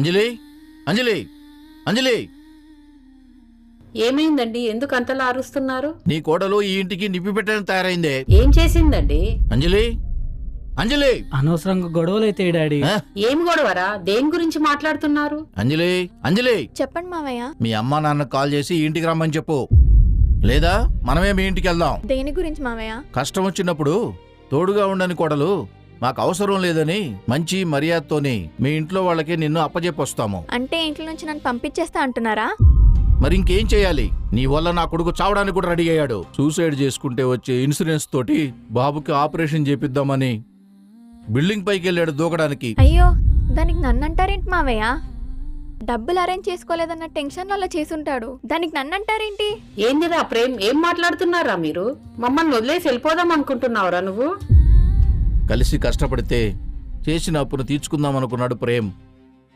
అంజలి, అంజలి, అంజలి, ఏమైందండి? ఎందుకు అంతలా అరుస్తున్నారు? నీ కోడలు ఈ ఇంటికి నిప్పి పెట్టడానికి తయారైందే. ఏం చేసిందండి? అంజలి, అంజలి, అనవసరంగా గొడవలైతే డాడీ. ఆ? ఏం గొడవరా? దేని గురించి మాట్లాడుతున్నారు? అంజలి, అంజలి, చెప్పండి మావయ్య. మీ అమ్మా నాన్నకు కాల్ చేసి ఈ ఇంటికి రమ్మని చెప్పు. లేదా మనమే మీ ఇంటికి వెళ్దాం. దేని గురించి మావయ్య? కష్టం వచ్చినప్పుడు తోడుగా ఉండని కోడలు మాకు అవసరం లేదని మంచి మర్యాదతోని మీ ఇంట్లో వాళ్ళకి నిన్ను అప్పజెప్పొస్తాము. అంటే ఇంట్లో నుంచి నన్ను పంపించేస్తా అంటున్నారా? మరి ఇంకేం చేయాలి? నీ వల్ల నా కొడుకు చావడానికి కూడా రెడీ అయ్యాడు. సూసైడ్ చేసుకుంటే వచ్చే ఇన్సూరెన్స్ తోటి బాబుకి ఆపరేషన్ చేపిద్దామని బిల్డింగ్ పైకి వెళ్ళాడు దూకడానికి. అయ్యో, దానికి నన్ను అంటారేంటి మావయ్య? డబ్బులు అరేంజ్ చేసుకోలేదన్న టెన్షన్ వల్ల చేసుంటాడు. దానికి నన్ను అంటారేంటి? ఏందిరా ప్రేమ్, ఏం మాట్లాడుతున్నారా మీరు? మమ్మల్ని వదిలేసి వెళ్ళిపోదాం అనుకుంటున్నావురా నువ్వు? కలిసి కష్టపడితే చేసిన అప్పును తీర్చుకుందాం అనుకున్నాడు ప్రేమ్.